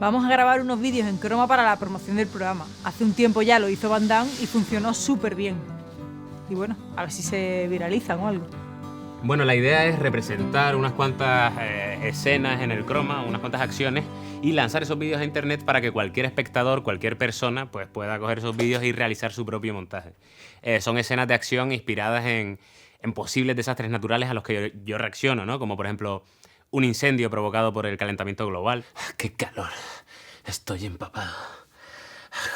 Vamos a grabar unos vídeos en croma para la promoción del programa. Hace un tiempo ya lo hizo Van Damme y funcionó súper bien. Y bueno, a ver si se viralizan o algo. Bueno, la idea es representar unas cuantas escenas en el croma, unas cuantas acciones, y lanzar esos vídeos a internet para que cualquier espectador, cualquier persona, pues pueda coger esos vídeos y realizar su propio montaje. Son escenas de acción inspiradas en posibles desastres naturales a los que yo reacciono, ¿no? Como por ejemplo un incendio provocado por el calentamiento global. ¡Qué calor! Estoy empapado.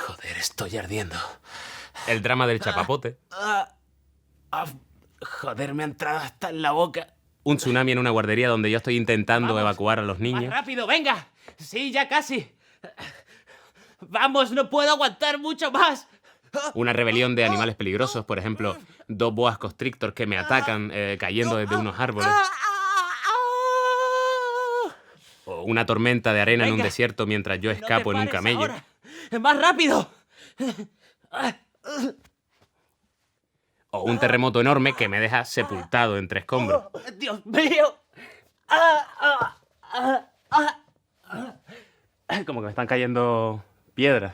Joder, estoy ardiendo. El drama del chapapote. Joder, me ha entrado hasta en la boca. Un tsunami en una guardería donde yo estoy intentando evacuar a los niños. ¡Más rápido, venga! Sí, ya casi. Vamos, no puedo aguantar mucho más. Una rebelión de animales peligrosos, por ejemplo, 2 boas constrictor que me atacan cayendo desde unos árboles. O una tormenta de arena en un desierto mientras yo escapo en un camello. Ahora. ¡Más rápido! O un terremoto enorme que me deja sepultado entre escombros. ¡Dios mío! Como que me están cayendo piedras.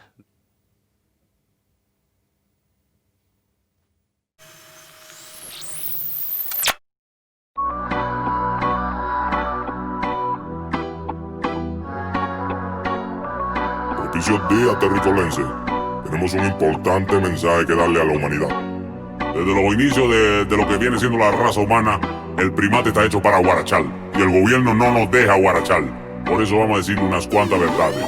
Propicios días, terricolense. Tenemos un importante mensaje que darle a la humanidad. Desde los inicios de lo que viene siendo la raza humana, el primate está hecho para guarachar. Y el gobierno no nos deja guarachar. Por eso vamos a decir unas cuantas verdades.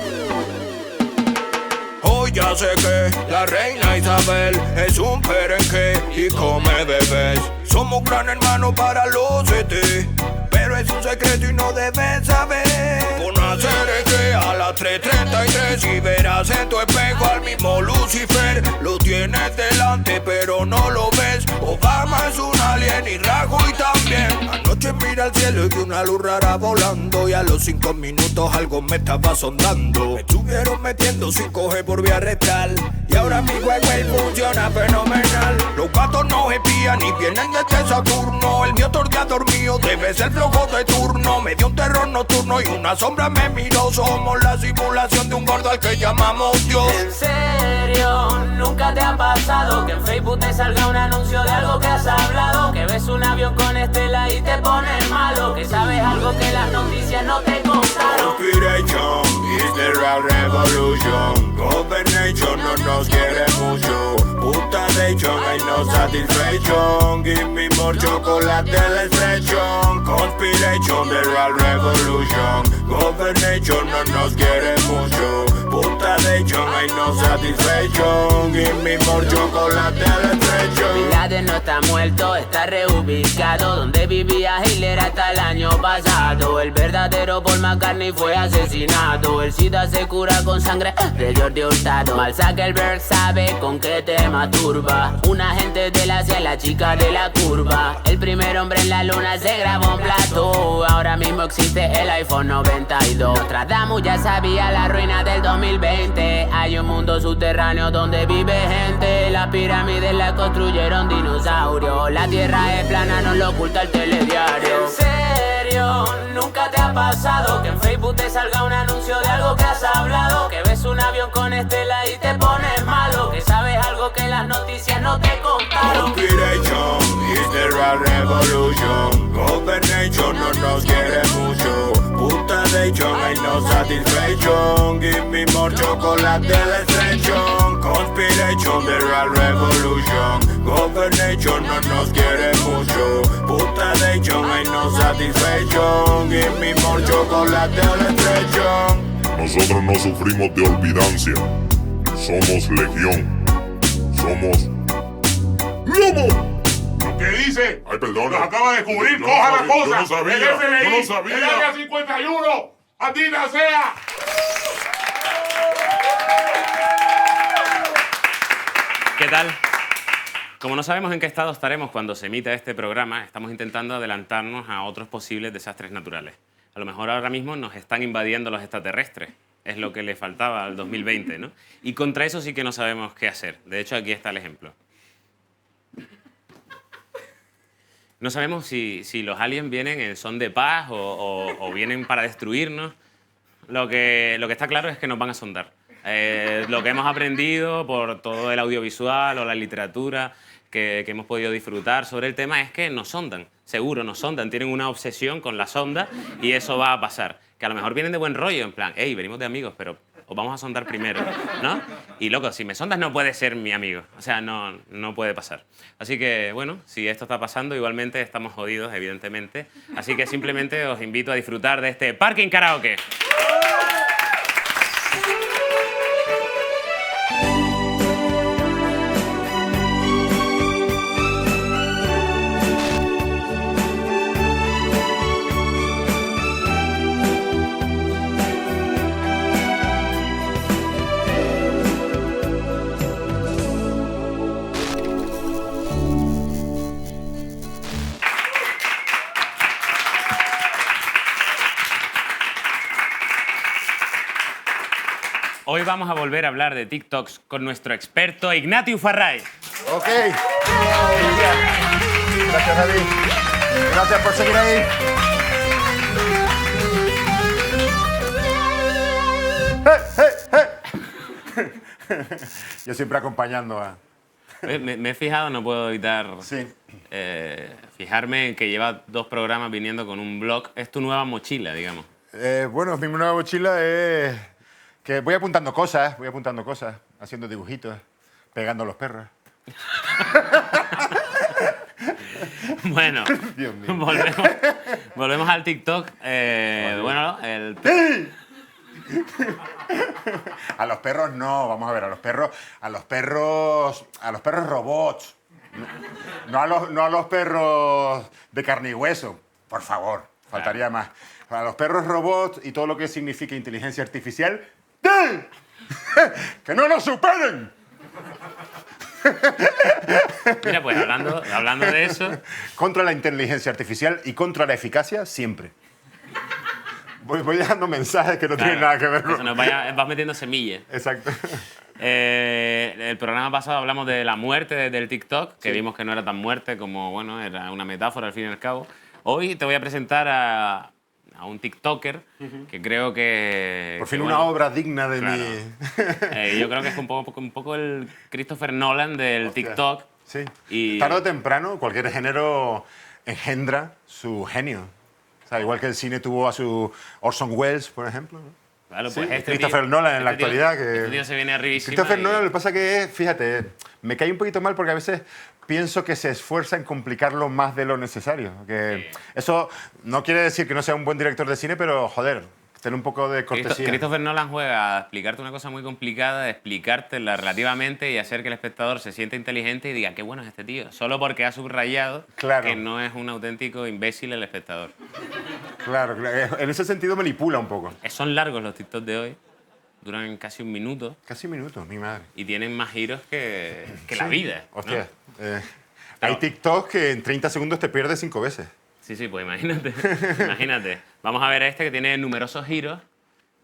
Hoy ya sé que la reina Isabel es un perenque y come bebés. Somos gran hermano para los ET, pero es un secreto y no debes saber. Por nacer es que a las 3:33 y verás en tu espejo al mismo Lucifer. Lo tienes delante pero no lo ves. Obama es un alien y Rajoy también. Anoche mira al cielo y vi una luz rara volando, y a los 5 minutos algo me estaba sondando. Me estuvieron metiendo 5G por vía rectal y ahora mi Huawei funciona fenomenal. Los gatos no espían ni vienen desde Saturno. El mío tordía dormido, debe ser flojo de turno. Me dio un terror nocturno y una sombra me miró. Somos la simulación de un gordo al que llamamos Dios. ¿En serio? ¿Nunca te ha pasado que en Facebook te salga un anuncio de algo que has hablado? Que ves un avión con estela y te pones malo. Que sabes algo que las noticias no te contaron. Conspiration is the real revolution. Governation no nos quiere mucho. Putation ain't no satisfaction. Give me more chocolate de la expression. Conspiration, the real revolution. Governation no nos quiere mucho. Putation ain't no satisfaction. Give me more chocolate de la expression. Bin Laden no está muerto, está reubicado. Donde vivía Hitler hasta el año pasado. El verdadero Paul McCartney fue asesinado. El SIDA se cura con sangre de Jordi Hurtado. Mark Zuckerberg sabe con qué te masturba. Un agente de la CIA, la chica de la curva. El primer hombre en la luna se grabó en plató. Ahora mismo existe el iPhone 92. Nostradamus ya sabía la ruina del 2020. Hay un mundo subterráneo donde vive gente. Las pirámides las construyeron dinosaurios. La tierra es plana, no lo oculta el telediario. ¿En serio? ¿Nunca te ha pasado que en Facebook te salga un anuncio de algo que has hablado? Que ves un avión con estela y te pones malo. Que sabes algo que las noticias no te contaron. Conspiration is the real revolution. Governation no nos quiere mucho. Putation ain't no satisfaction. Give me more chocolate de la extension. Conspiration, the real revolution. Governation no nos quiere mucho. Putation ain't no satisfaction. Give me more chocolate de la extension. Nosotros no sufrimos de olvidancia. Somos legión. Somos lobo. ¿Qué dice? Ay, perdona. Nos acaba de descubrir, Yo coja no la sabía, cosa. yo no sabía, El FBI, yo no sabía. el área 51, ¡maldita sea! ¿Qué tal? Como no sabemos en qué estado estaremos cuando se emita este programa, estamos intentando adelantarnos a otros posibles desastres naturales. A lo mejor ahora mismo nos están invadiendo los extraterrestres. Es lo que le faltaba al 2020, ¿no? Y contra eso sí que no sabemos qué hacer. De hecho, aquí está el ejemplo. No sabemos si los aliens vienen en son de paz o vienen para destruirnos. lo que está claro es que nos van a sondar. Lo que hemos aprendido por todo el audiovisual o la literatura que hemos podido disfrutar sobre el tema es que nos sondan, seguro nos sondan, tienen una obsesión con la sonda y eso va a pasar. Que a lo mejor vienen de buen rollo, en plan, hey, venimos de amigos, pero os vamos a sondar primero, ¿no? Y loco, si me sondas no puede ser mi amigo, o sea, no puede pasar. Así que, bueno, si esto está pasando, igualmente estamos jodidos, evidentemente. Así que simplemente os invito a disfrutar de este Parking Karaoke. Hoy vamos a volver a hablar de TikToks con nuestro experto Ignatius Farray. Ok. Gracias, David. Gracias por seguir ahí. Yo siempre acompañando a... Me he fijado, no puedo evitar Sí. fijarme en que lleva 2 programas viniendo con un blog. Es tu nueva mochila, digamos. Bueno, mi nueva mochila es que voy apuntando cosas, haciendo dibujitos, pegando a los perros. Bueno, Dios mío. volvemos al TikTok. Bueno, A los perros no, vamos a ver, a los perros robots. No a los perros de carne y hueso, por favor, faltaría más. A los perros robots y todo lo que significa inteligencia artificial, ¡sí! ¡Que no nos superen! Mira, pues hablando de eso, Contra la inteligencia artificial y contra la eficacia, siempre. Voy dejando mensajes que no tienen nada que ver eso con... vas metiendo semillas. Exacto. El programa pasado hablamos de la muerte del TikTok, que vimos que no era tan muerte como, bueno, era una metáfora al fin y al cabo. Hoy te voy a presentar a un TikToker que creo que... Por fin que, una bueno, obra digna de claro. mi... Yo creo que es un poco el Christopher Nolan del Hostia. TikTok. Sí. Y- Tarde o temprano, cualquier género engendra su genio. O sea, igual que el cine tuvo a su Orson Welles, por ejemplo, ¿no? Claro, Sí, pues Christopher Nolan en la este actualidad. Que... Este tío se viene arribísima. Christopher y- Nolan, lo que pasa que es, fíjate, me cae un poquito mal porque a veces pienso que se esfuerza en complicarlo más de lo necesario. Que Sí. eso no quiere decir que no sea un buen director de cine, pero joder, ten un poco de cortesía. Christopher Nolan juega a explicarte una cosa muy complicada, de explicártela relativamente y hacer que el espectador se sienta inteligente y diga qué bueno es este tío, solo porque ha subrayado Claro. que no es un auténtico imbécil el espectador. Claro, en ese sentido manipula un poco. Son largos los TikToks de hoy, duran casi un minuto Casi un minuto, mi madre. y tienen más giros que la Sí. vida. ¿no? Hostia. Pero- Hay TikTok que en 30 segundos te pierdes 5 veces. Sí, pues imagínate, imagínate. Vamos a ver a este que tiene numerosos giros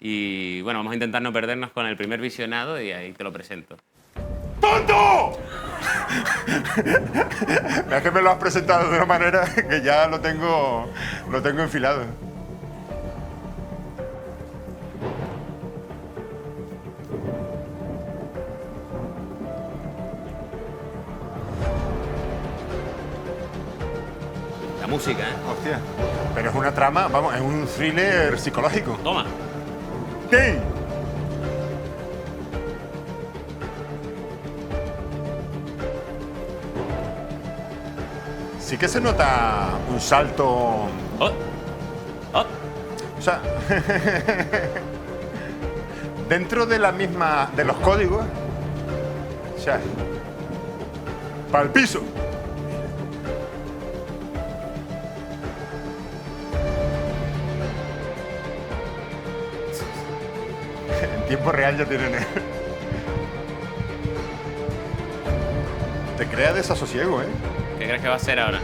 y bueno, vamos a intentar no perdernos con el primer visionado y ahí te lo presento. ¡Tonto! Es que me lo has presentado de una manera que ya lo tengo enfilado. La música, ¿eh? Hostia. Pero es una trama, vamos, es un thriller psicológico. Toma. ¿Qué? Sí que se nota un salto. Oh. Oh. O sea, dentro de la misma. De los códigos. O sea, para el piso. En tiempo real ya tienen. Te crea desasosiego, ¿eh? ¿Qué crees que va a hacer ahora?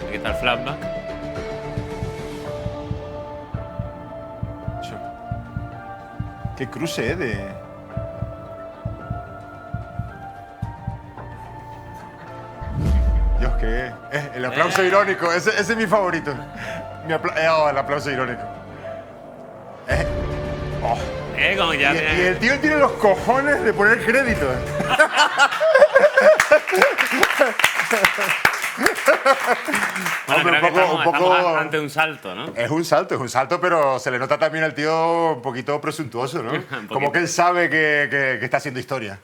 Aquí está el flashback. Qué cruce, ¿eh? De... Dios, El aplauso irónico, ese es mi favorito. El aplauso irónico. Como ya Y el tío tiene los cojones de poner crédito. Bueno, Hombre, creo que un poco- estamos ante un salto, ¿no? Es un salto, pero se le nota también al tío un poquito presuntuoso, ¿no? Como poquito. que él sabe que está haciendo historia.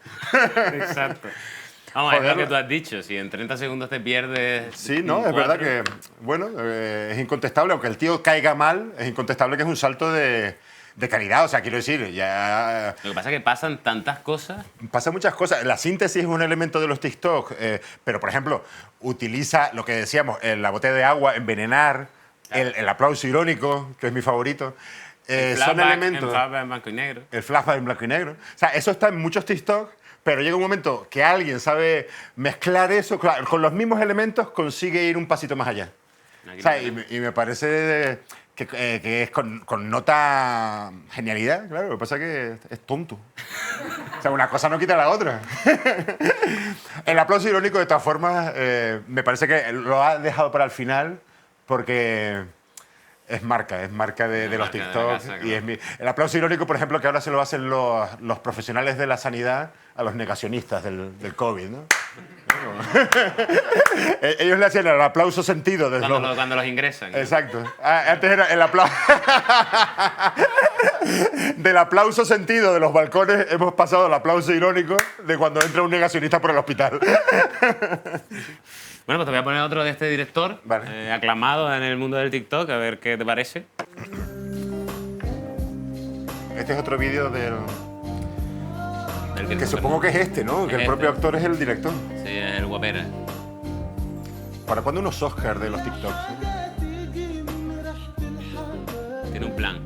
Exacto. Vamos, es Joder. lo que tú has dicho. Si en 30 segundos te pierdes. Sí, no, es cuatro- verdad que, bueno, es incontestable, aunque el tío caiga mal, es incontestable que es un salto de calidad. O sea, quiero decir, ya Lo que pasa es que pasan tantas cosas. pasan muchas cosas. La síntesis es un elemento de los TikTok, pero, por ejemplo, utiliza lo que decíamos, la botella de agua, envenenar, el aplauso irónico, que es mi favorito. El Son flashback elementos. en flashback en blanco y negro. El flashback en blanco y negro. O sea, eso está en muchos TikTok, pero llega un momento que alguien sabe mezclar eso, claro, con los mismos elementos consigue ir un pasito más allá. Aquí O sea, lo tenemos. y me parece que es con nota genialidad, claro. Lo que pasa es que es tonto. O sea, una cosa no quita la otra. El aplauso irónico, de todas formas, me parece que lo ha dejado para el final porque es marca de los marca de la TikTok. casa, Y claro. el aplauso irónico, por ejemplo, que ahora se lo hacen los profesionales de la sanidad a los negacionistas del COVID, ¿no? Ellos le hacían el aplauso sentido desde Cuando los ingresan. Exacto. Antes era el aplauso. Del aplauso sentido de los balcones hemos pasado al aplauso irónico de cuando entra un negacionista por el hospital. Bueno, pues te voy a poner otro de este director, Vale. aclamado en el mundo del TikTok, a ver qué te parece. Este es otro vídeo del. Del Que supongo que es este, ¿no? Que Es el propio este. actor es el director. Sí, es el guapera. ¿Para cuándo unos Oscars de los TikToks? Tiene un plan.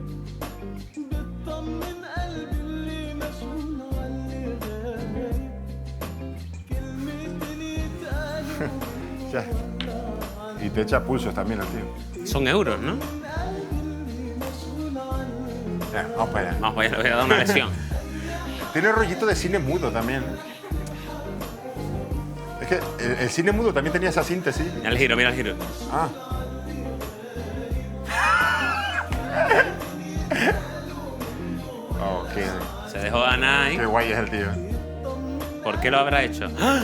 Ya. Y te echa pulsos también el tío. Son euros, ¿no? Ya, vamos para allá. Vamos, pues le voy a dar una lesión. Tiene rollito de cine mudo también. Es que el cine mudo también tenía esa síntesis. Mira el giro, mira el giro. Ah. Oh, Se dejó ganar ahí. qué guay es el tío. ¿Por qué lo habrá hecho? ¡Ah!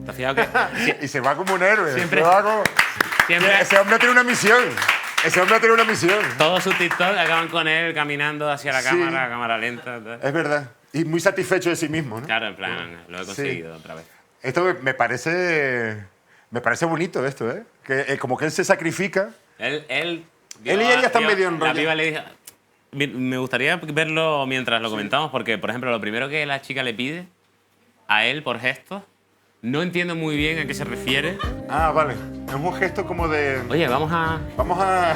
¿Te has fijado que Y se va como un héroe. Siempre- Se va como- siempre Ese hombre tiene una misión. Ese hombre tiene una misión. todos sus TikTok acaban con él caminando hacia la Sí. cámara lenta? Tal? Es verdad. Y muy satisfecho de sí mismo, ¿no? Claro, en plan, lo he conseguido otra vez. Esto me parece bonito esto, ¿eh? Que como que él se sacrifica. Él y ella están medio La enrollados. piba le dijo... Me gustaría verlo mientras lo comentamos, porque, por ejemplo, lo primero que la chica le pide a él por gestos, no entiendo muy bien a qué se refiere. Ah, vale. Es un gesto como de. Oye, vamos a... Vamos a.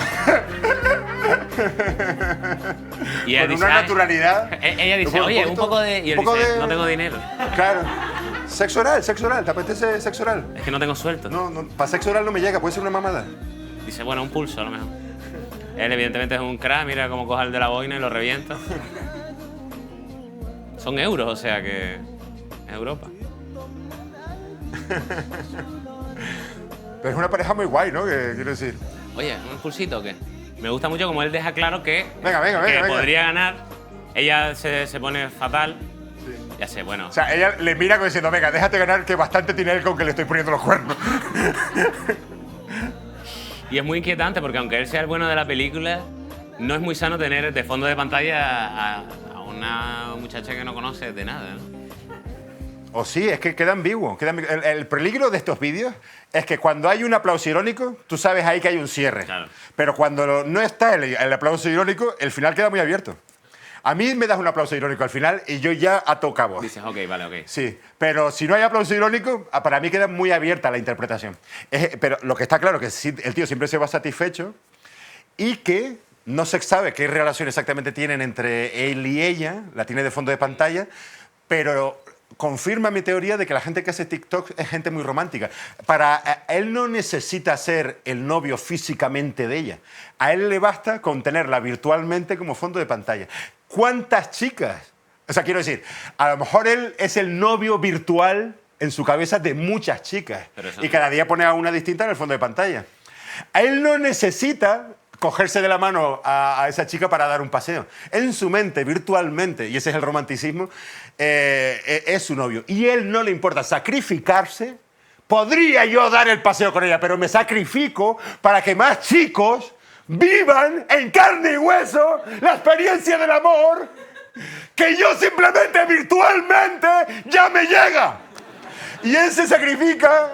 Y ella Con dice, una "Ah". naturalidad. Ella dice, oye, un poco de... Y él un poco dice, de- no tengo dinero. Claro. Sexo oral. ¿Te apetece sexo oral? Es que no tengo suelto. No, para sexo oral no me llega, puede ser una mamada. Dice, bueno, un pulso a lo mejor. Él evidentemente es un crack, mira cómo coja el de la boina y lo revienta. Son euros, o sea que es Europa. Pero es una pareja muy guay, ¿no? Que quiero decir. Oye, ¿un pulsito o qué? Me gusta mucho como él deja claro que, Venga. que podría ganar. Ella se pone fatal. Ya sé, bueno. O sea, ella le mira como diciendo, venga, déjate ganar que bastante tiene él con que le estoy poniendo los cuernos. Y es muy inquietante porque aunque él sea el bueno de la película, no es muy sano tener de fondo de pantalla a una muchacha que no conoce de nada, ¿no? O sí, es que queda ambiguo. El peligro de estos vídeos es que cuando hay un aplauso irónico, tú sabes ahí que hay un cierre. Claro. Pero cuando no está el aplauso irónico, el final queda muy abierto. A mí me das un aplauso irónico al final y yo ya ato cabos. Dices, ok, vale, ok. Sí, pero si no hay aplauso irónico, para mí queda muy abierta la interpretación. Pero lo que está claro es que sí, el tío siempre se va satisfecho y que no se sabe qué relación exactamente tienen entre él y ella, la tiene de fondo de pantalla, pero confirma mi teoría de que la gente que hace TikTok es gente muy romántica. Él no necesita ser el novio físicamente de ella. A él le basta con tenerla virtualmente como fondo de pantalla. ¿Cuántas chicas O sea, quiero decir, a lo mejor él es el novio virtual en su cabeza de muchas chicas. Y cada día pone a una distinta en el fondo de pantalla. Él no necesita cogerse de la mano a esa chica para dar un paseo. En su mente, virtualmente, y ese es el romanticismo, es su novio. Y él no le importa sacrificarse. Podría yo dar el paseo con ella, pero me sacrifico para que más chicos vivan en carne y hueso la experiencia del amor que yo simplemente virtualmente ya me llega. Y él se sacrifica,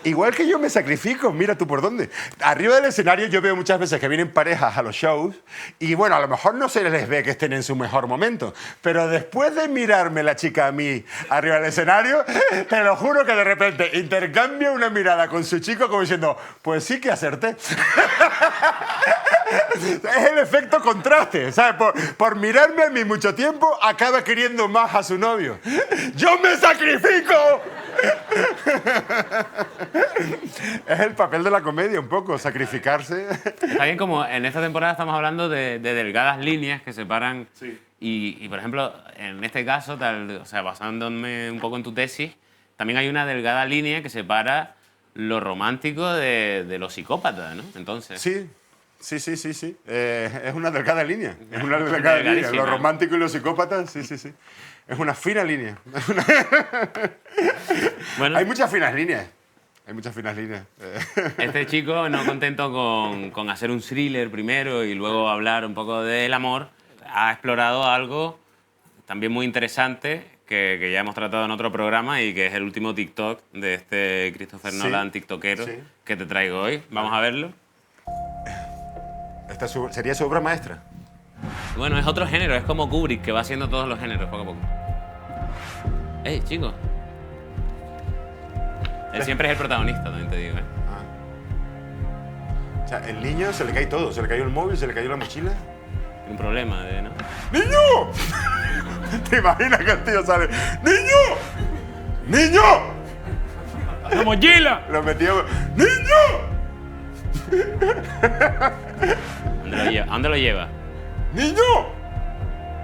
igual que yo me sacrifico, mira tú por dónde. Arriba del escenario yo veo muchas veces que vienen parejas a los shows y bueno, a lo mejor no se les ve que estén en su mejor momento, pero después de mirarme la chica a mí arriba del escenario, te lo juro que de repente intercambia una mirada con su chico como diciendo, pues sí que acerté. Es el efecto contraste, ¿sabes? Por mirarme a mí mucho tiempo, acaba queriendo más a su novio. ¡Yo me sacrifico! Es el papel de la comedia un poco, sacrificarse. Está bien, como en esta temporada estamos hablando de delgadas líneas que separan. Sí. Y, por ejemplo, en este caso, o sea, basándome un poco en tu tesis, también hay una delgada línea que separa lo romántico de lo psicópata, ¿no? Entonces. Sí. Sí. Es una delgada línea. Es una delgada línea. Lo romántico y lo psicópata, sí. Es una fina línea. Bueno, hay muchas finas líneas. Este chico, no contento con hacer un thriller primero y luego hablar un poco del amor, ha explorado algo también muy interesante que ya hemos tratado en otro programa y que es el último TikTok de este Christopher Nolan tiktokero que te traigo hoy. Vamos a verlo. ¿Esta sería su obra maestra? Bueno, es otro género, es como Kubrick, que va haciendo todos los géneros poco a poco. ¡Ey, chico! Él siempre es el protagonista, también te digo, ¿eh? O sea, el niño se le cae todo. Se le cayó el móvil, se le cayó la mochila. Un problema, ¿no? ¡Niño! ¿Te imaginas que el tío sale? ¡Niño! ¡Niño! ¡La mochila! Lo metió... ¡Niño! ¿A dónde lo lleva? ¡Niño!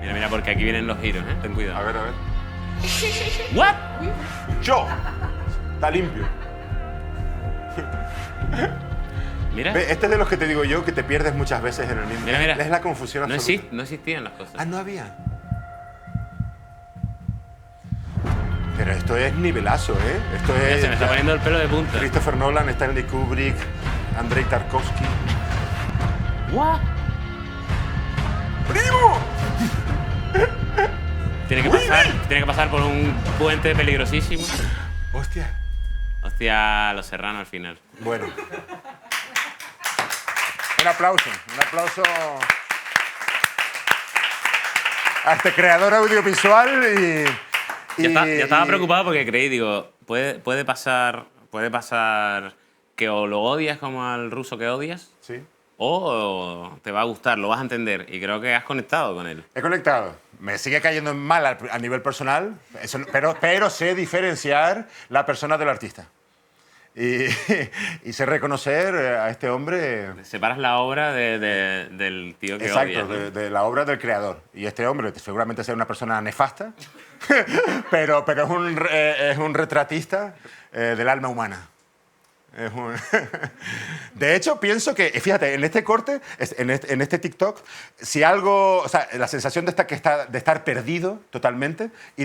Mira, porque aquí vienen los giros, ¿eh? Ten cuidado. A ver. ¿What? ¡Yo! Está limpio. Mira. Este es de los que te digo yo que te pierdes muchas veces en el mismo. Mira. Es la confusión absoluta. No existían las cosas. Ah, no había. Pero esto es nivelazo, ¿eh? Esto es... Se me está poniendo el pelo de punta. Christopher Nolan, Stanley Kubrick, Andrei Tarkovsky. ¿What? ¡Primo! Tiene que pasar por un puente peligrosísimo. Hostia, Los Serrano al final. Bueno. Un aplauso a este creador audiovisual y... Yo estaba preocupado porque creí, digo, puede pasar que o lo odias como al ruso que odias, sí, o te va a gustar, lo vas a entender. Y creo que has conectado con él. He conectado. Me sigue cayendo mal a nivel personal, pero sé diferenciar la persona del artista. Y sé reconocer a este hombre... Separas la obra del tío que exacto, odias, ¿no? de la obra del creador. Y este hombre seguramente sea una persona nefasta, pero es un retratista del alma humana. De hecho, pienso que, fíjate, en este corte, en este TikTok, si algo, o sea, la sensación de estar perdido totalmente y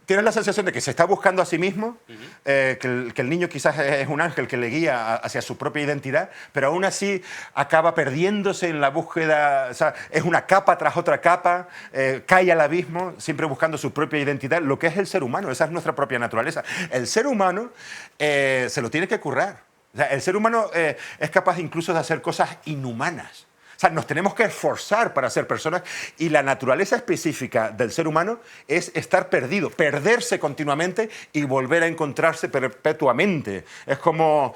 tienes la sensación de que se está buscando a sí mismo, que el niño quizás es un ángel que le guía hacia su propia identidad, pero aún así acaba perdiéndose en la búsqueda, o sea, es una capa tras otra capa, cae al abismo, siempre buscando su propia identidad, lo que es el ser humano, esa es nuestra propia naturaleza. El ser humano se lo tiene que currar. O sea, el ser humano es capaz incluso de hacer cosas inhumanas. O sea, nos tenemos que esforzar para ser personas y la naturaleza específica del ser humano es estar perdido, perderse continuamente y volver a encontrarse perpetuamente. Es como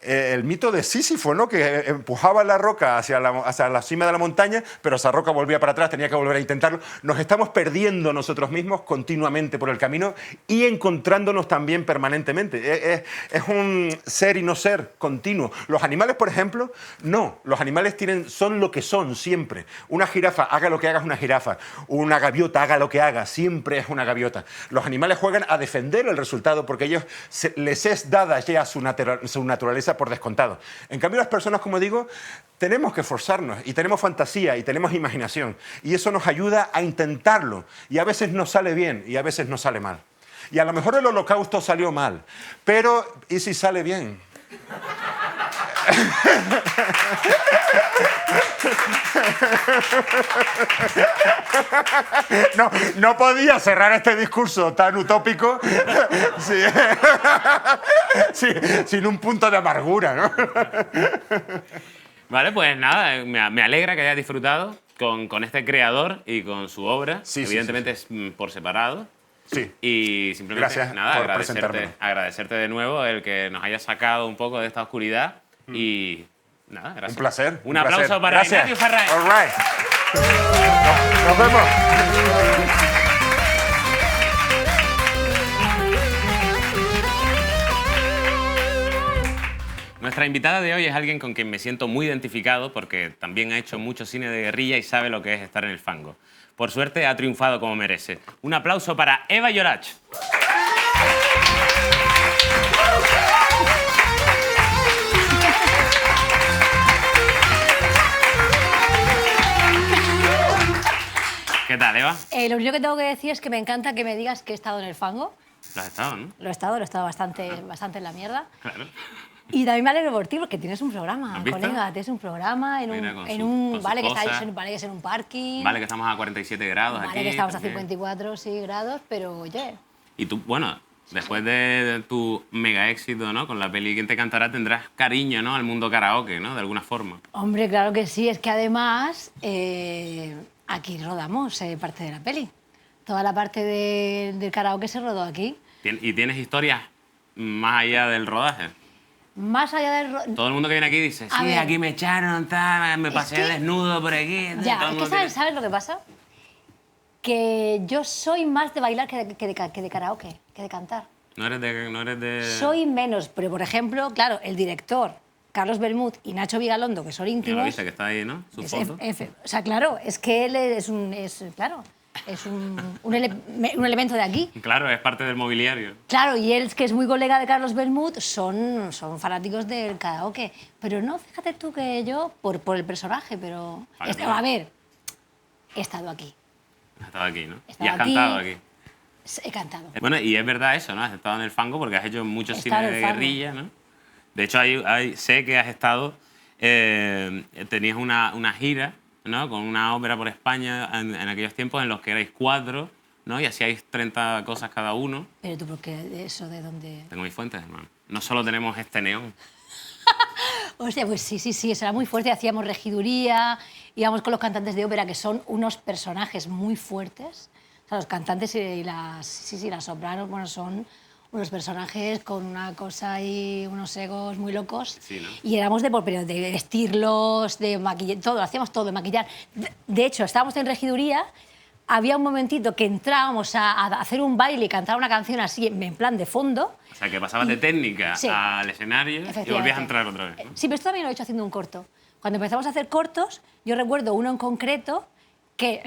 el mito de Sísifo, ¿no? Que empujaba la roca hacia la cima de la montaña, pero esa roca volvía para atrás, tenía que volver a intentarlo. Nos estamos perdiendo nosotros mismos continuamente por el camino y encontrándonos también permanentemente. Es un ser y no ser continuo. Los animales, por ejemplo, no. Los animales son lo que son siempre. Una jirafa, haga lo que haga, es una jirafa. Una gaviota, haga lo que haga, siempre es una gaviota. Los animales juegan a defender el resultado porque ellos les es dada ya su naturaleza por descontado. En cambio, las personas, como digo, tenemos que esforzarnos y tenemos fantasía y tenemos imaginación. Y eso nos ayuda a intentarlo. Y a veces nos sale bien y a veces nos sale mal. Y a lo mejor el holocausto salió mal, pero ¿y si sale bien? No podía cerrar este discurso tan utópico sin un punto de amargura, ¿no? Vale, pues nada, me alegra que hayas disfrutado con este creador y con su obra. Sí, evidentemente es por separado. Sí. Y simplemente Gracias nada, por presentármelo. agradecerte de nuevo el que nos hayas sacado un poco de esta oscuridad y nada, gracias. Un placer. Un aplauso para Gracias. Ignacio Farray. All right. Nos vemos. Nuestra invitada de hoy es alguien con quien me siento muy identificado porque también ha hecho mucho cine de guerrilla y sabe lo que es estar en el fango. Por suerte ha triunfado como merece. Un aplauso para Eva Llorach. ¿Qué tal, Eva? Lo único que tengo que decir es que me encanta que me digas que he estado en el fango. Lo has estado, ¿no? Lo he estado bastante en la mierda. Claro. Y también me alegro por ti, porque tienes un programa, ¿Has visto? colega. Tienes un programa Mira, con vale, sus que está cosas. vale, que es en un parking. Vale, que estamos a 47 grados Vale, aquí. que estamos a también. 54 sí, grados, pero oye, Y tú, bueno, después de tu mega éxito, ¿no? Con la peli ¿Quién te cantará? Tendrás cariño, ¿no? Al mundo karaoke, ¿no? De alguna forma. hombre, claro que sí. Es que además aquí rodamos parte de la peli. Toda la parte del karaoke se rodó aquí. ¿Y tienes historias más allá del rodaje? Más allá del... Todo el mundo que viene aquí dice, A sí, ver. aquí me echaron, tal, me pasé que- desnudo por aquí. tal". Todo Ya, el es mundo que tiene- ¿sabes lo que pasa? Que yo soy más de bailar que de karaoke, que de cantar. No eres de... Soy menos, pero por ejemplo, claro, el director Carlos Bermud y Nacho Vigalondo, que son Ya lo íntimos... viste, que está ahí, ¿no? Su es foto. o sea, claro, es que él es un elemento de aquí. Claro, es parte del mobiliario. Claro, y él, que es muy colega de Carlos Bermud, son fanáticos del karaoke. Pero no, fíjate tú que yo, por el personaje, pero... Vale, a ver, he estado aquí. Has estado aquí, ¿no? He Y estado has cantado aquí. aquí. He cantado. Bueno, y es verdad eso, ¿no? Has estado en el fango porque has hecho mucho He cine estado en de el fango. guerrilla, ¿no? De hecho, sé que has estado... tenías una gira, ¿no? Con una ópera por España en aquellos tiempos en los que erais 4, ¿no? Y hacíais 30 cosas cada uno. Pero tú, ¿por qué eso de dónde...? Tengo mis fuentes, hermano. No solo tenemos este neón. Hostia, pues sí, eso era muy fuerte. Hacíamos regiduría, íbamos con los cantantes de ópera, que son unos personajes muy fuertes. O sea, los cantantes y las sopranos, bueno, son unos personajes con una cosa y unos egos muy locos. Sí, ¿no? Y éramos de vestirlos, de maquillar, todo, hacíamos todo, de maquillar. De hecho, estábamos en regiduría, había un momentito que entrábamos a hacer un baile y cantar una canción así, en plan de fondo. O sea, que pasabas de técnica Sí. al escenario y Efectivamente. volvías a entrar otra vez, ¿no? Sí, pero esto también lo he hecho haciendo un corto. Cuando empezamos a hacer cortos, yo recuerdo uno en concreto que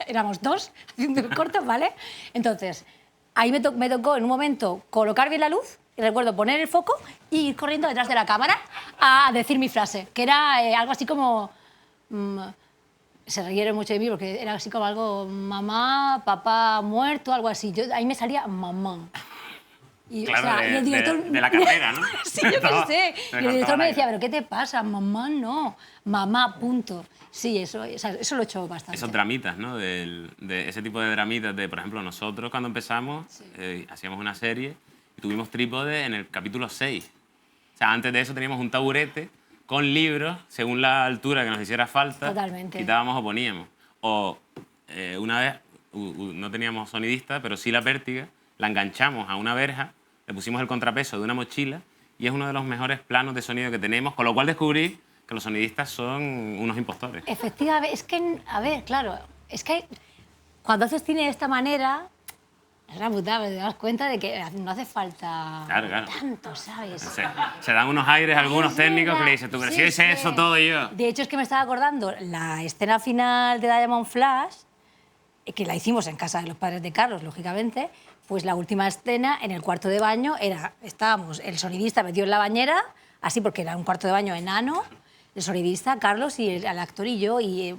éramos 2 haciendo el corto, ¿vale? Entonces, ahí me tocó en un momento colocar bien la luz y recuerdo poner el foco y ir corriendo detrás de la cámara a decir mi frase, que era algo así como... se rieron mucho de mí porque era así como algo mamá, papá muerto, algo así. Ahí me salía mamá. Y, Claro, y el director... de la carrera, ¿no? Sí, yo qué sé. Y el director me decía, pero ¿pero qué te pasa? Mamá no, mamá, punto. Sí, eso lo he hecho bastante. esos dramitas, ¿no? De ese tipo de dramitas de, por ejemplo, nosotros cuando empezamos hacíamos una serie y tuvimos trípode en el capítulo 6. O sea, antes de eso teníamos un taburete con libros, según la altura que nos hiciera falta. Totalmente. Quitábamos o poníamos. O una vez, no teníamos sonidista, pero sí la pértiga, la enganchamos a una verja, le pusimos el contrapeso de una mochila y es uno de los mejores planos de sonido que tenemos, con lo cual descubrí que los sonidistas son unos impostores. Efectivamente, es que, a ver, claro, es que cuando haces cine de esta manera, es una putada, te das cuenta de que no hace falta Claro. tanto, ¿sabes? Se dan unos aires algunos Es técnicos que verdad. le dicen, tú, pero Sí, si hice sí. eso todo yo. De hecho, es que me estaba acordando la escena final de Diamond Flash, que la hicimos en casa de los padres de Carlos, lógicamente, pues la última escena en el cuarto de baño estábamos el sonidista metido en la bañera, así porque era un cuarto de baño enano, el sonidista, Carlos, y el actor y yo, y el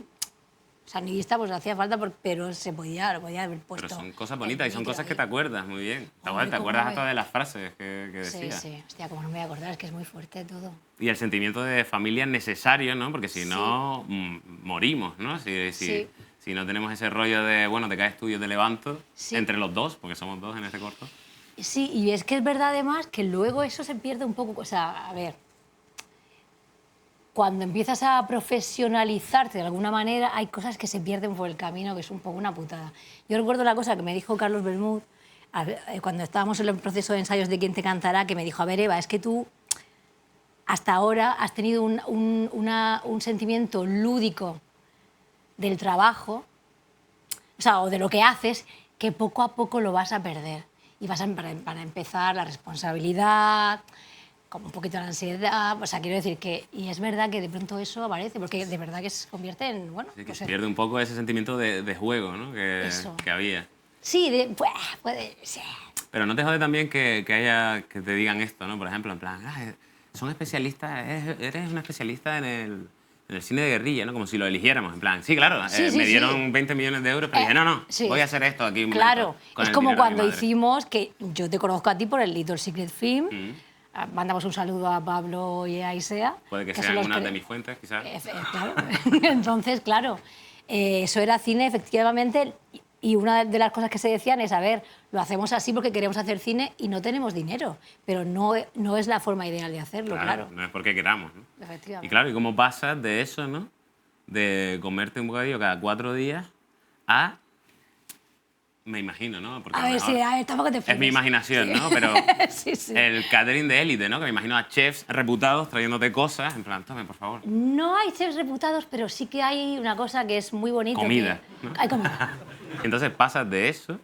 sonidista pues hacía falta, pero lo podía haber puesto. Pero son cosas bonitas y son el micro cosas que ahí. te acuerdas muy bien. Hombre, ¿Te ¿cómo acuerdas no? hasta de las frases que Sí, decía? sí, hostia, como no me voy a acordar, es que es muy fuerte todo. Y el sentimiento de familia es necesario, ¿no? Porque si no, morimos, ¿no? Sí. Si no tenemos ese rollo de, bueno, te caes tú y yo te levanto, Sí. entre los dos, porque somos dos en ese corto. Sí, y es que es verdad además que luego eso se pierde un poco, o sea, a ver, cuando empiezas a profesionalizarte de alguna manera, hay cosas que se pierden por el camino, que es un poco una putada. Yo recuerdo una cosa que me dijo Carlos Bermúdez cuando estábamos en el proceso de ensayos de Quién te cantará, que me dijo, a ver, Eva, es que tú hasta ahora has tenido un sentimiento lúdico del trabajo, o sea, o de lo que haces, que poco a poco lo vas a perder. Y vas a, para empezar, la responsabilidad, como un poquito la ansiedad, o sea, quiero decir que, y es verdad que de pronto eso aparece, porque de verdad que se convierte en, bueno, Sí, que pues se pierde un poco ese sentimiento de juego, ¿no? Eso. Que había. sí, puede ser. Pero no te jode también que te digan esto, ¿no? Por ejemplo, en plan, son especialistas, eres una especialista en el cine de guerrilla, ¿no? Como si lo eligiéramos, en plan, sí, claro, Sí, sí, me dieron sí. 20 millones de euros, pero dije, no, sí. voy a hacer esto aquí un momento, Claro, con es el como dinero de mi cuando madre. hicimos, que yo te conozco a ti por el Little Secret Film, mandamos un saludo a Pablo y a Isea. Puede que son sean los una que- de mis fuentes, quizás. Claro. Entonces, claro, eso era cine, efectivamente, y una de las cosas que se decían es, a ver, lo hacemos así porque queremos hacer cine y no tenemos dinero, pero no es la forma ideal de hacerlo, claro. No es porque queramos, ¿no? Efectivamente. Y claro, ¿y cómo pasas de eso, ¿no? De comerte un bocadillo cada 4 días a... Me imagino, ¿no? Porque A ver, mejor sí, a ver, tampoco te es mi flipes. imaginación, Sí. ¿no? Pero Sí, sí. el catering de élite, ¿no? Que me imagino a chefs reputados trayéndote cosas, en plan, tome, por favor. No hay chefs reputados, pero sí que hay una cosa que es muy bonita. Comida, ¿no? Hay comida. Y entonces pasas de eso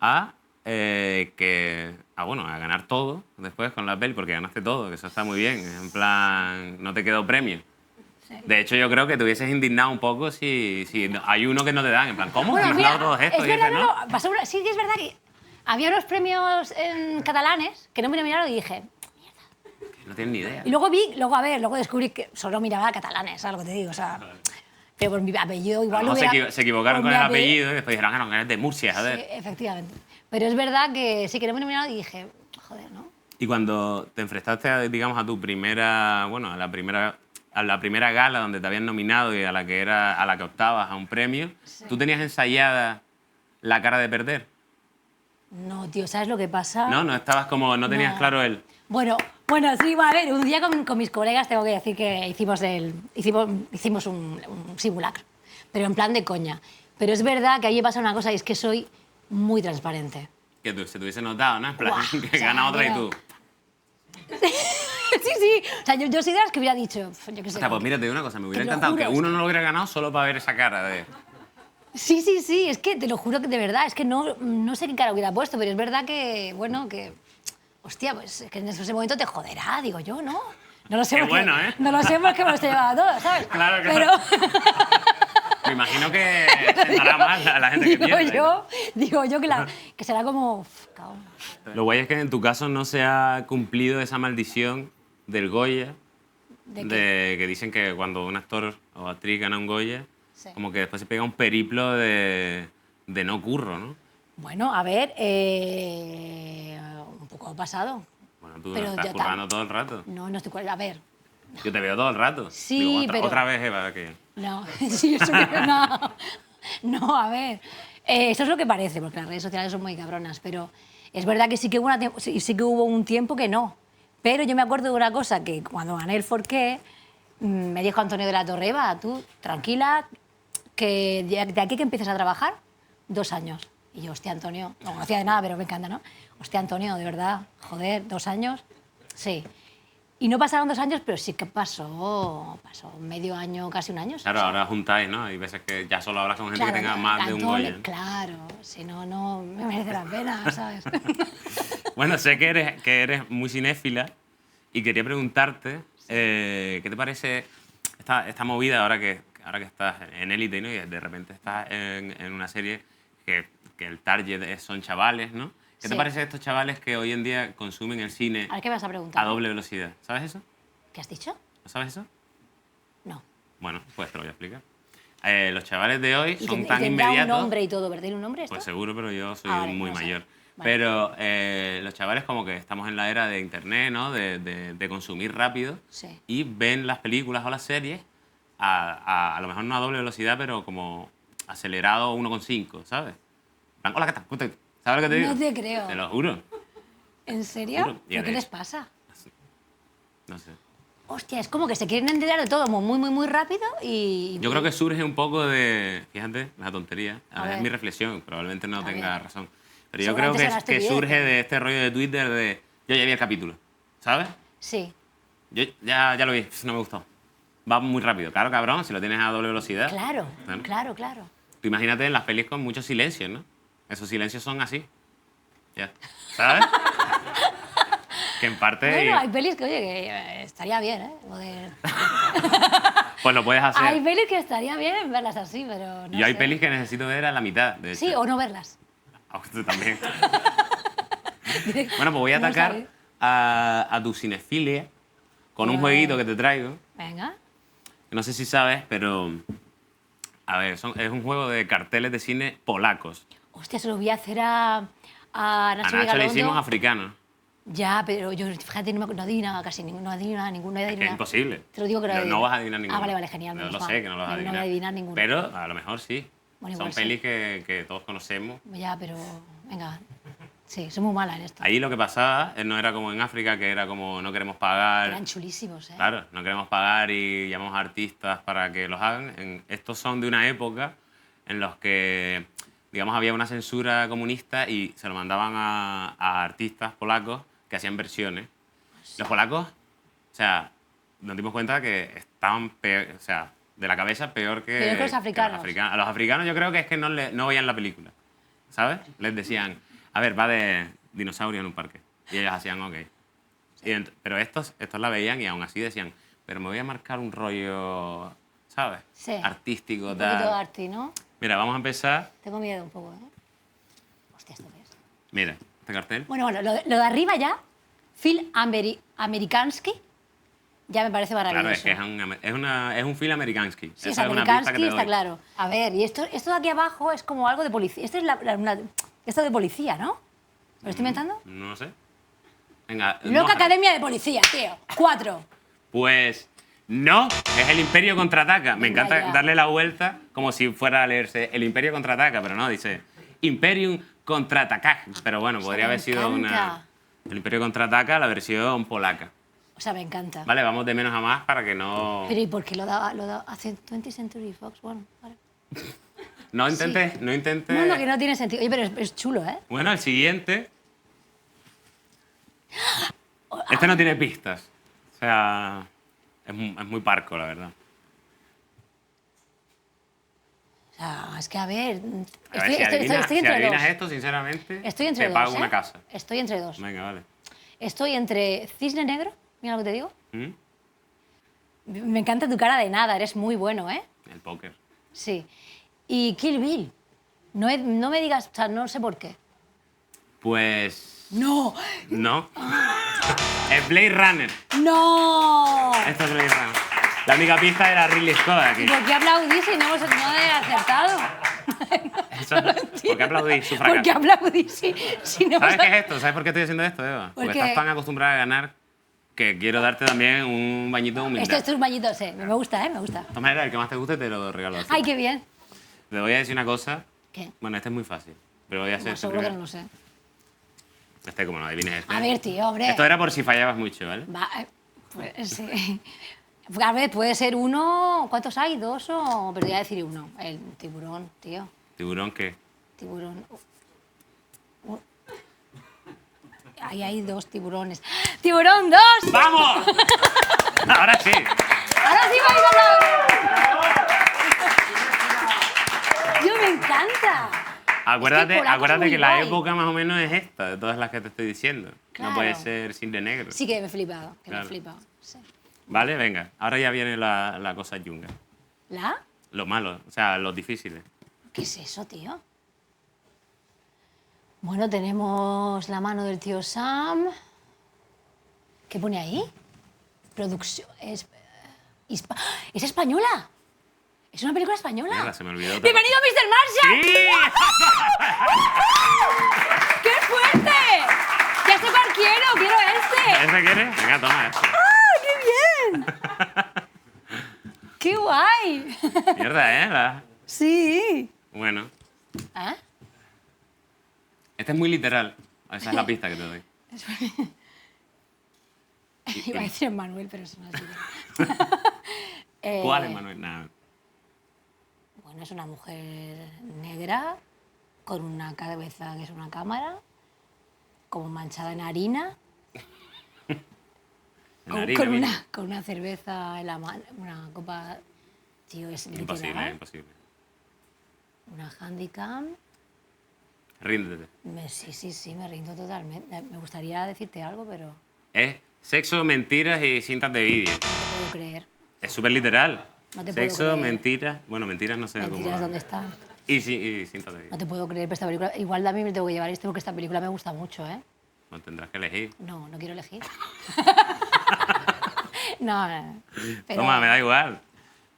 a bueno, a ganar todo después con la peli, porque ganaste todo, que eso está muy bien. En plan, no te quedó premio. De hecho, yo creo que te hubieses indignado un poco si hay uno que no te dan. En plan, ¿cómo? Bueno, ¿Hemos mira, dado todo esto? es Y verdad, dices, no, pasó sí que es verdad que había unos premios catalanes que no me miraron y dije... No tienes ni idea. Y luego luego descubrí que solo miraba catalanes, ¿sabes lo que te digo? O sea, pero por mi apellido A igual lo mejor hubiera... se equivocaron por con mi el apellido y después dijeron, no, que eres de Murcia, joder. Sí, efectivamente. Pero es verdad que sí que no me miraron y dije, joder, ¿no? Y cuando te enfrentaste, digamos, a tu primera, bueno, a la primera gala donde te habían nominado y a la que optabas a un premio, ¿tú tenías ensayada la cara de perder? No, tío, ¿sabes lo que pasa? No estabas como, no tenías No. claro el... Bueno, sí, a ver, un día con mis colegas tengo que decir que hicimos un simulacro, pero en plan de coña. Pero es verdad que a mí me pasa una cosa y es que soy muy transparente. Que se te hubiese notado, ¿no? En plan, Guau, que o sea, gana otra y pero- tú. Sí. O sea, yo soy de las que hubiera dicho, yo qué sé. O sea, pues mira, te digo una cosa, me hubiera Te lo encantado que juro, uno es no lo hubiera ganado solo para ver esa cara de... Sí, es que te lo juro que de verdad, es que no sé qué cara hubiera puesto, pero es verdad que, bueno, que... Hostia, pues es que en ese momento te joderá, digo yo, ¿no? No lo sé Qué porque, bueno, ¿eh? No lo sé porque me lo estoy llevando todo, ¿sabes? Claro. Pero Me imagino que sentará más a la gente que digo yo que será como... uf, cabrón. Lo guay es que en tu caso no se ha cumplido esa maldición del Goya, ¿De qué? de que dicen que cuando un actor o actriz gana un Goya, Sí. como que después se pega un periplo de no curro, ¿no? Bueno, a ver, un poco pasado. Bueno, tú Pero estás ya currando todo el rato. No estoy... A ver, Yo te veo todo el rato. Sí, Digo, otra, pero- otra vez Eva, que... no, sí, eso que no. No, a ver, eso es lo que parece, porque las redes sociales son muy cabronas, pero es verdad que sí que hubo un tiempo que no. Pero yo me acuerdo de una cosa, que cuando gané el Forqué, me dijo Antonio de la Torre, Eva, tú, tranquila, que de aquí que empieces a trabajar, 2 años. Y yo, hostia, Antonio, no conocía de nada, pero me encanta, ¿no? Hostia, Antonio, de verdad, joder, 2 años. Sí. Y no pasaron 2 años, pero sí que pasó medio año, casi un año. Claro, o sea, ahora juntáis, ¿no? Hay veces que ya solo hablas con gente claro, que tenga más de un Antón, Goya. Claro, si no, no me merece la pena, ¿sabes? Bueno, sé que eres muy cinéfila y quería preguntarte qué te parece esta movida ahora que estás en Élite, ¿no? Y de repente estás en una serie que el target son chavales, ¿no? ¿Qué te Sí. parece de estos chavales que hoy en día consumen el cine Ahora, ¿qué me vas a preguntar? a doble velocidad? ¿Sabes eso? ¿Qué has dicho? ¿No sabes eso? No. Bueno, pues te lo voy a explicar. Los chavales de hoy Y son tan tendrá inmediatos... un nombre y todo, ¿verdad? ¿Tiene un nombre esto? Pues seguro, pero yo soy Vale, muy no sé. mayor. Vale. Pero los chavales como que estamos en la era de internet, ¿no? De consumir rápido. Sí. Y ven las películas o las series a lo mejor no a doble velocidad, pero como acelerado 1,5, ¿sabes? En plan, hola, ¿qué tal? ¿Sabes lo que te digo? No te creo. Te lo juro. ¿En serio? Juro. Y ¿Pero qué eres- les pasa? No sé. Hostia, es como que se quieren enterar de todo muy, muy, muy rápido y... Yo creo que surge un poco de... Fíjate, la tontería. A Es ver. mi reflexión, probablemente no A tenga ver. razón. Pero yo creo Seguramente será que estupidez, surge pero- de este rollo de Twitter de... Yo ya vi el capítulo, ¿sabes? Sí. Yo ya lo vi, no me gustó. Va muy rápido. Claro, cabrón, si lo tienes a doble velocidad. Claro, Claro. claro, claro. Tú imagínate en las pelis con muchos silencios, ¿no? Esos silencios son así. Ya. ¿Sabes? Que en parte... Bueno, hay pelis que, oye, que estaría bien, ¿eh? Poder... Pues lo puedes hacer. Hay pelis que estaría bien verlas así, pero no Yo hay sé. pelis que necesito ver a la mitad, de hecho. Sí, o no verlas. Ah, tú también. Bueno, pues voy a No atacar sabes. a tu cinefilia con un Ay. jueguito que te traigo. Venga. No sé si sabes, pero... A ver, es un juego de carteles de cine polacos. Hostia, se lo voy a hacer a Nacho A Nacho le Vigalondo. hicimos africanos. Ya, pero yo, fíjate, no di nada casi, no di nada, ninguno. Es que es imposible. Te lo digo que no Pero he no adivinado. vas a adivinar ninguno. Ah, vale, genial. Yo menos lo mal. sé que no lo vas a No adivinar. voy a adivinar ninguno. Pero a lo mejor sí. Bueno, Son igual sí. pelis que todos conocemos. Ya, pero venga. Sí, soy muy mala en esto. Ahí lo que pasaba no era como en África, que era como no queremos pagar. Eran chulísimos, ¿eh? Claro, no queremos pagar y llamamos a artistas para que los hagan. Estos son de una época en los que, digamos, había una censura comunista y se lo mandaban a artistas polacos que hacían versiones. Los polacos, o sea, nos dimos cuenta que estaban peor, o sea, de la cabeza peor que, Peor que los africanos. A los africanos yo creo que es que no veían la película, ¿sabes? Les decían, a ver, va de dinosaurio en un parque. Y ellos hacían, ok. Pero estos la veían y aún así decían, pero me voy a marcar un rollo, ¿sabes? Sí. Artístico, Un poquito tal. arty, ¿no? Mira, vamos a empezar. Tengo miedo un poco, ¿eh? Hostia, ¿esto qué es? Mira, este cartel. Bueno, lo de arriba ya, Phil Amerikansky, ya me parece maravilloso. Claro, es un film amerikansky. Sí, es Esa una pista que Amerikansky, te está doy. claro. A ver, y esto de aquí abajo es como algo de policía. Esto es esto de policía, ¿no? ¿Me lo estoy inventando? No sé. Venga. Loca moja. Academia de Policía, tío. 4. Pues no, es el Imperio contraataca. Me Venga encanta ya. darle la vuelta como si fuera a leerse el Imperio contraataca, pero no, dice Imperium contraataca. Pero bueno, podría haber sido encanta. el Imperio contraataca, la versión polaca. O sea, me encanta. Vale, vamos de menos a más para que no... Pero ¿y por qué lo da hace 20th Century Fox? Bueno, vale. No intentes... No intentes... No, que no tiene sentido. Oye, pero es chulo, ¿eh? Bueno, el siguiente... Este no tiene pistas. O sea, es muy parco, la verdad. O sea, es que a ver... A ver, si adivinas entre dos. esto, sinceramente, Estoy entre te dos, pago ¿eh? una casa. Estoy entre dos. Venga, vale. Estoy entre Cisne Negro, mira lo que te digo. ¿Mm? Me encanta tu cara de nada, eres muy bueno, ¿eh? El póker. Sí. Y Kill Bill. No me digas, o sea, no sé por qué. Pues... ¡No! No. Es Blade Runner. ¡No! Esto es Blade Runner. La única pista era Ridley Scott aquí. ¿Y por qué aplaudís si no he acertado? Eso- ¿Por qué aplaudí su fracaso? ¿Por qué aplaudís si no ¿Sabes hemos- qué es esto? ¿Sabes por qué estoy haciendo esto, Eva? ¿Por Porque qué? estás tan acostumbrada a ganar que quiero darte también un bañito de humildad. Esto es un bañito, sí. Me gusta, ¿eh? Me gusta. De todas maneras, el que más te guste te lo regalo así. ¡Ay, qué bien! Te voy a decir una cosa. ¿Qué? Bueno, este es muy fácil. Pero voy a hacer No, este seguro que primero. no lo sé. Este, como no adivines este. A ver, tío, hombre. Esto era por si fallabas mucho, ¿vale? Va, pues, sí. A ver, puede ser uno... ¿Cuántos hay? ¿Dos o...? Pero voy a decir uno. El tiburón, tío. ¿Tiburón qué? Tiburón. Ahí hay 2 tiburones. ¡Tiburón 2! ¡Vamos! Ahora sí. ¡Ahora sí vais a la... ¡Yo me encanta! Acuérdate, Polaco es acuérdate muy que la guay. época más o menos es esta, de todas las que te estoy diciendo. Claro. No puede ser Cisne Negro. Sí que me he flipado, que me Claro. he flipado. Sí. Vale, venga. Ahora ya viene la cosa chunga. ¿La? Lo malo, o sea, los difíciles. ¿Qué es eso, tío? Bueno, tenemos la mano del tío Sam. ¿Qué pone ahí? Producción... ¿Es española? ¿Es una película española? Mierda, se me olvidó. ¡Bienvenido, Mr. Marshall! ¡Sí! ¡Qué fuerte! Ya sé cuál quiero este. ¿Ese quieres? Venga, toma este. ¡Ah, qué bien! ¡Qué guay! Mierda, ¿eh? Sí. Bueno, ¿Ah? este es muy literal. Esa es la pista que te doy. Iba a decir Manuel, pero eso no es ¿Cuál es, Manuel? Nada. Bueno, es una mujer negra con una cabeza que es una cámara, como manchada en harina, con una cerveza en la mano, una copa... Tío, es Imposible, literal. imposible. Una handicam. Ríndete. Sí, me rindo totalmente. Me gustaría decirte algo, pero Es sexo, mentiras y cintas de vídeo. no te puedo creer. Es súper literal. No te puedo Sexo, creer. mentiras... Bueno, mentiras no sé Mentiras, cómo... ¿dónde están? Y cintas de vídeo. No te puedo creer, pero esta película... Igual a mí me tengo que llevar esto porque esta película me gusta mucho, ¿eh? No tendrás que elegir. No, no quiero elegir. no. Pero... Toma, me da igual.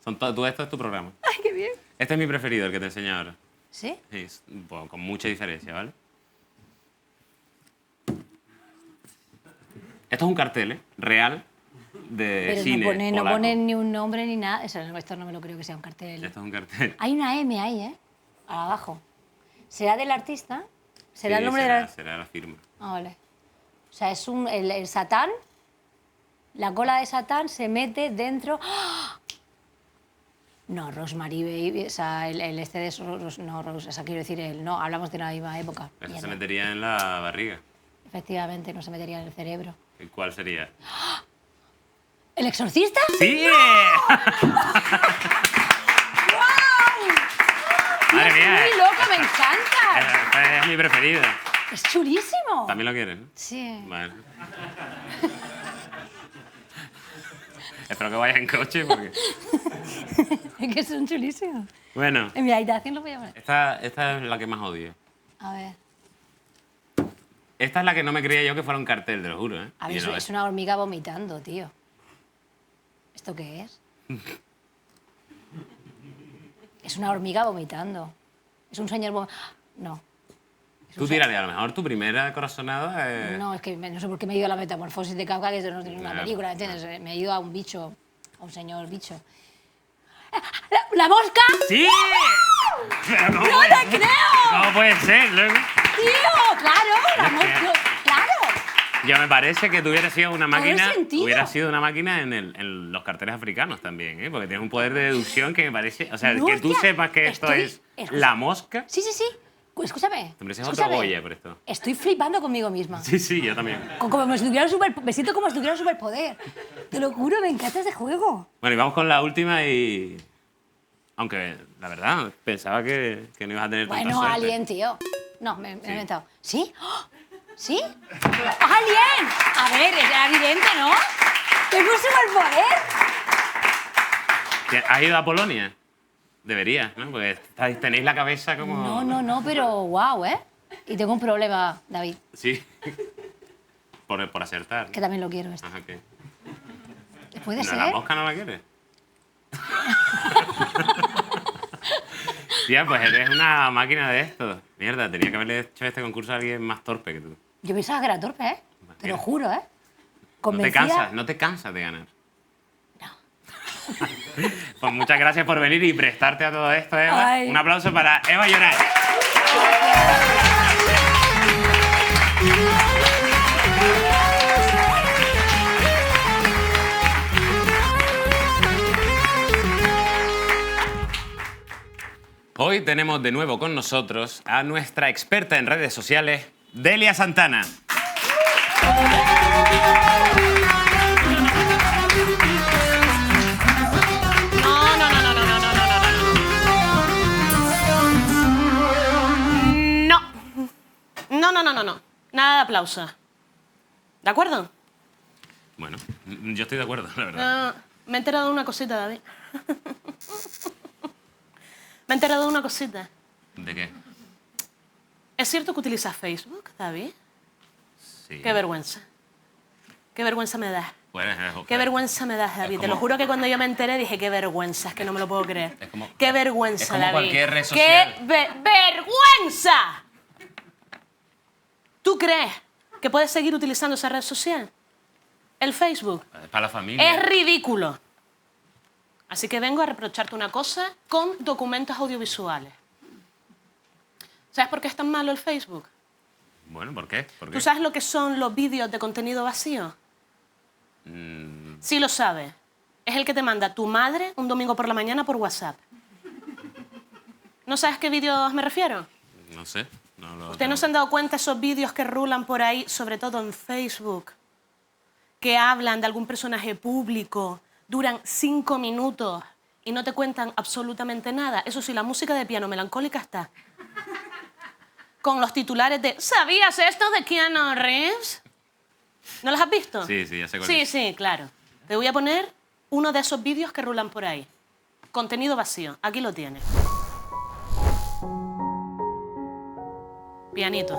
Esto es tu programa. ¡Ay, qué bien! Este es mi preferido, el que te enseño ahora. ¿Sí? Sí, con mucha diferencia, ¿vale? Esto es un cartel, ¿eh? Real de Pero cine no polaco. pone ni un nombre ni nada. Esto no me lo creo que sea un cartel. Esto es un cartel. Hay una M ahí, ¿eh? Abajo. ¿Será del artista? ¿Será Sí, el nombre será, de la...? será la firma. Ah, vale. O sea, es el Satán, la cola de Satán se mete dentro... ¡Ah! No, Rosemary Baby, o sea, el este de... No, o sea, quiero decir, no, hablamos de la misma época. Eso se Mierda. metería en la barriga. Efectivamente, no se metería en el cerebro. ¿Y cuál sería? ¿El exorcista? ¡Sí! Madre mía. ¡Muy loco, me encanta! Este es mi preferido. ¡Es chulísimo! ¿También lo quieres? ¿No? Sí. Vale. Espero que vayas en coche porque... Es que son chulísimos. Bueno, En mi habitación lo voy a poner. esta es la que más odio. A ver. Esta es la que no me creía yo que fuera un cartel, te lo juro, ¿eh? A ver, Y no, es una hormiga vomitando, tío. ¿Esto qué es? Es una hormiga vomitando. Es un señor No. Es Tú un tírale, a lo mejor tu primera corazonada es... No, es que no sé por qué me he ido a la metamorfosis de Kafka, que eso no tiene una Claro. película, ¿entiendes? Me he ido a un bicho, a un señor bicho. ¡La mosca! ¡Sí! Pero ¿cómo ¡No puede te ser? creo! ¿Cómo puede ser, loco? ¡Tío! ¡Claro! ¡La mosca! ¡Claro! Ya me parece que tú hubieras sido una máquina... sentido. Hubieras sido una máquina en los carteles africanos también, ¿eh? Porque tienes un poder de deducción que me parece... O sea, No, que tú hostia, sepas que esto es escucha. la mosca... Sí. Escúchame. Te mereces otro escúchame. Goya por esto. Estoy flipando conmigo misma. Sí, yo también. Como me siento como si tuviera un superpoder. Te lo juro, me encanta este juego. Bueno, y vamos con la última y... Aunque, la verdad, pensaba que no ibas a tener tanta Bueno, suerte. Alien, tío. No, me he inventado. ¿Sí? ¡Oh! ¿Sí? ¡Alien! A ver, era evidente, ¿no? ¡Tengo un superpoder! ¿Has ido a Polonia? Deberías, ¿no? Porque tenéis la cabeza como... No, pero guau, ¿eh? Y tengo un problema, David, Sí. por acertar. que también lo quiero esto. Ajá, ¿qué? ¿Puede ¿No, ser? ¿La mosca no la quieres? Tía, pues eres una máquina de esto. Mierda, tenía que haberle hecho este concurso a alguien más torpe que tú. Yo pensaba que era torpe, ¿eh? Te lo juro, ¿eh? No te cansas de ganar. Pues muchas gracias por venir y prestarte a todo esto, Eva. Ay. Un aplauso para Eva Lloret. Hoy tenemos de nuevo con nosotros a nuestra experta en redes sociales, Delia Santana. No. Nada de aplausos. ¿De acuerdo? Bueno, yo estoy de acuerdo, la verdad. Me he enterado de una cosita, David. Me he enterado de una cosita. ¿De qué? ¿Es cierto que utilizas Facebook, David? Sí. Qué vergüenza. Qué vergüenza me das. Bueno, Qué vergüenza me das, David. Te lo juro que cuando yo me enteré dije, qué vergüenza, es que no me lo puedo creer. Qué vergüenza, es como David. cualquier red social. ¡Qué vergüenza! ¿Tú crees que puedes seguir utilizando esa red social? El Facebook. Es para la familia. Es ridículo. Así que vengo a reprocharte una cosa con documentos audiovisuales. ¿Sabes por qué es tan malo el Facebook? Bueno, ¿por qué? ¿Tú sabes lo que son los vídeos de contenido vacío? Sí lo sabes. Es el que te manda tu madre un domingo por la mañana por WhatsApp. ¿No sabes qué vídeos me refiero? No sé. ¿Ustedes no se han dado cuenta esos vídeos que rulan por ahí, sobre todo en Facebook, que hablan de algún personaje público, duran 5 minutos y no te cuentan absolutamente nada? Eso sí, la música de piano melancólica está. Con los titulares de ¿sabías esto de Keanu Reeves? ¿No los has visto? Sí, ya sé cuál Sí, es. sí, claro. Te voy a poner uno de esos vídeos que rulan por ahí. Contenido vacío. Aquí lo tienes. Pianito.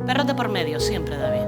Perros de por medio, siempre, David.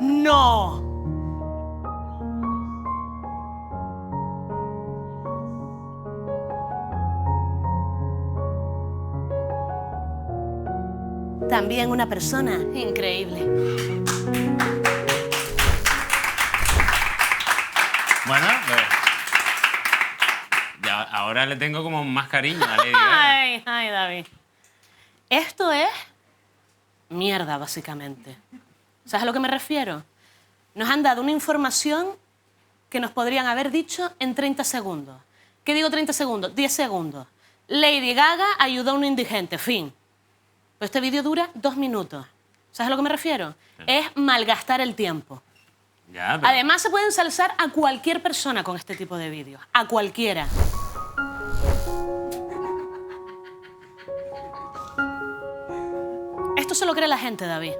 ¡No! También una persona increíble. Bueno, pues, ya, ahora le tengo como más cariño a Lady Gaga. Ay, David. Esto es mierda, básicamente. ¿Sabes a lo que me refiero? Nos han dado una información que nos podrían haber dicho en 30 segundos. ¿Qué digo 30 segundos? 10 segundos. Lady Gaga ayudó a un indigente, fin. Pero este vídeo dura 2 minutos. ¿Sabes a lo que me refiero? Es malgastar el tiempo. Ya, pero... Además, se puede ensalzar a cualquier persona con este tipo de vídeos. A cualquiera. Esto se lo cree la gente, David.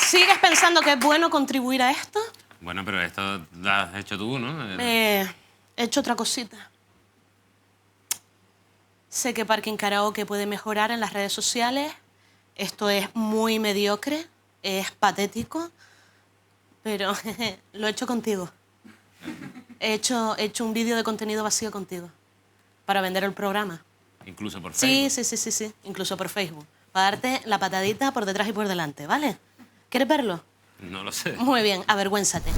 ¿Sigues pensando que es bueno contribuir a esto? Bueno, pero esto lo has hecho tú, ¿no? He hecho otra cosita. Sé que Parking Karaoke puede mejorar en las redes sociales. Esto es muy mediocre, es patético, pero lo he hecho contigo. He hecho un vídeo de contenido vacío contigo para vender el programa. Incluso por Facebook. Sí, incluso por Facebook. Para darte la patadita por detrás y por delante, ¿vale? ¿Quieres verlo? No lo sé. Muy bien, avergüénzate.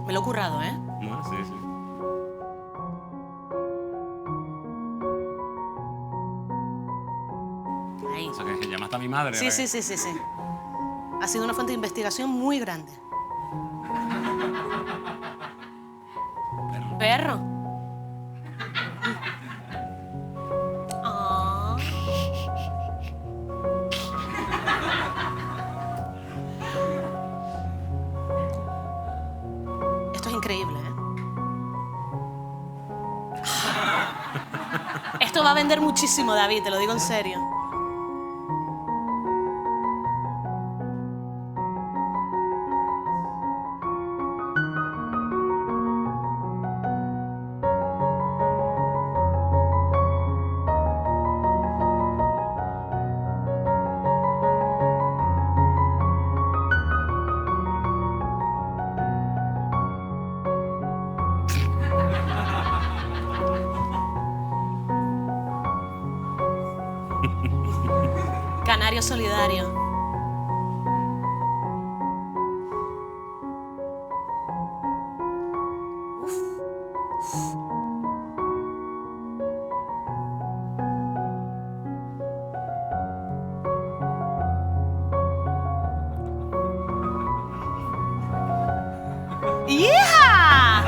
Me lo he currado, ¿eh? No, sí. Ahí. O sea, que llamaste a mi madre. Sí. Ha sido una fuente de investigación muy grande. Perro. Ah. Esto es increíble, ¿eh? Esto va a vender muchísimo, David, te lo digo en serio. Canario solidario. ¡Hija!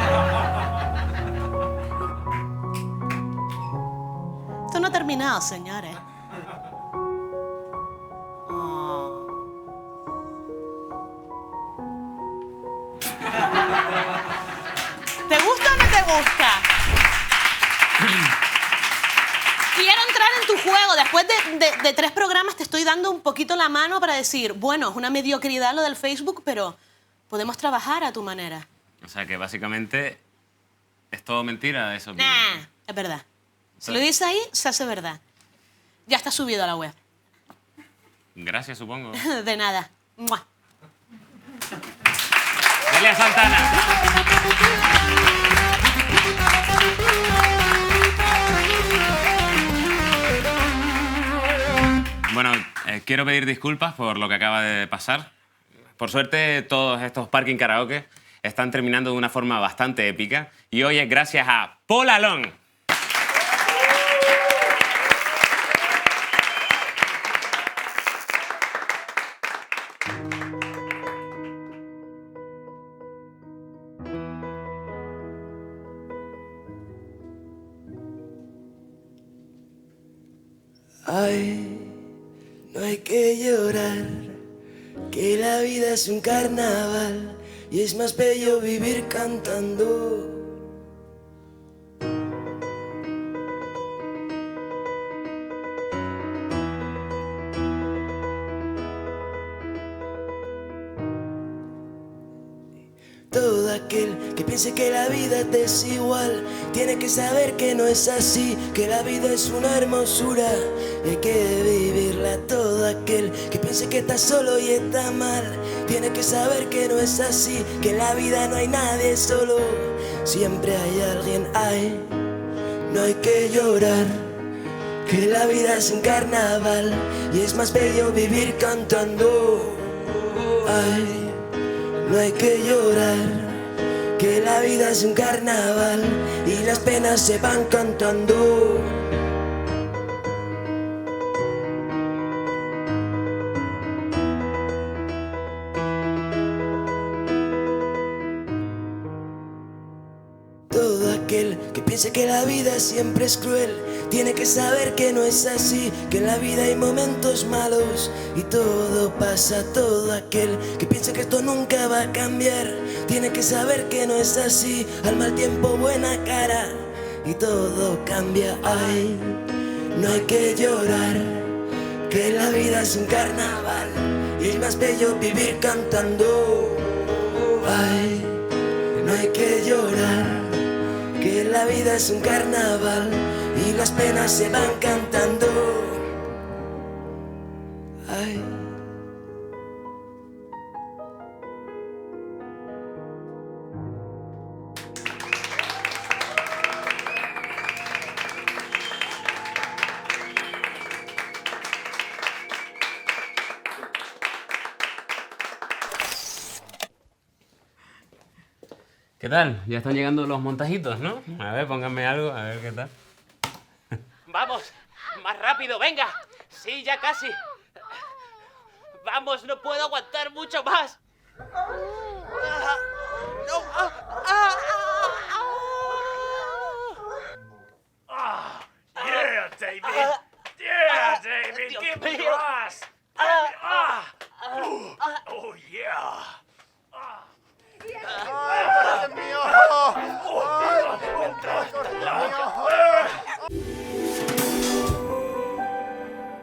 Esto no ha terminado, señores. ¿Te gusta o no te gusta? Quiero entrar en tu juego. Después de 3 programas te estoy dando un poquito la mano para decir, bueno, es una mediocridad lo del Facebook, pero podemos trabajar a tu manera. O sea, que básicamente es todo mentira eso. Nah, es verdad. Si lo dices ahí, se hace verdad. Ya está subido a la web. Gracias, supongo. De nada. ¡Mua! Elia Santana. Bueno, quiero pedir disculpas por lo que acaba de pasar. Por suerte, todos estos Parking Karaoke están terminando de una forma bastante épica. Y hoy es gracias a Paul Alon. Ay, no hay que llorar, que la vida es un carnaval y es más bello vivir cantando. Todo aquel que piense que la vida es desigual tiene que saber que no es así, que la vida es una hermosura y hay que vivirla. Todo aquel que piense que está solo y está mal tiene que saber que no es así, que en la vida no hay nadie solo, siempre hay alguien. Ay, no hay que llorar, que la vida es un carnaval y es más bello vivir cantando. Ay, no hay que llorar, que la vida es un carnaval y las penas se van cantando. Todo aquel que piense que la vida siempre es cruel tiene que saber que no es así, que en la vida hay momentos malos y todo pasa. Todo aquel que piense que esto nunca va a cambiar tiene que saber que no es así. Al mal tiempo buena cara y todo cambia. Ay, no hay que llorar, que la vida es un carnaval y es más bello vivir cantando. Ay, no hay que llorar, que la vida es un carnaval y las penas se van cantando. Ay. ¿Qué tal? Ya están llegando los montajitos, ¿no? A ver, pónganme algo, a ver qué tal. Vamos, más rápido, venga. Sí, ya casi. Vamos, no puedo aguantar mucho más.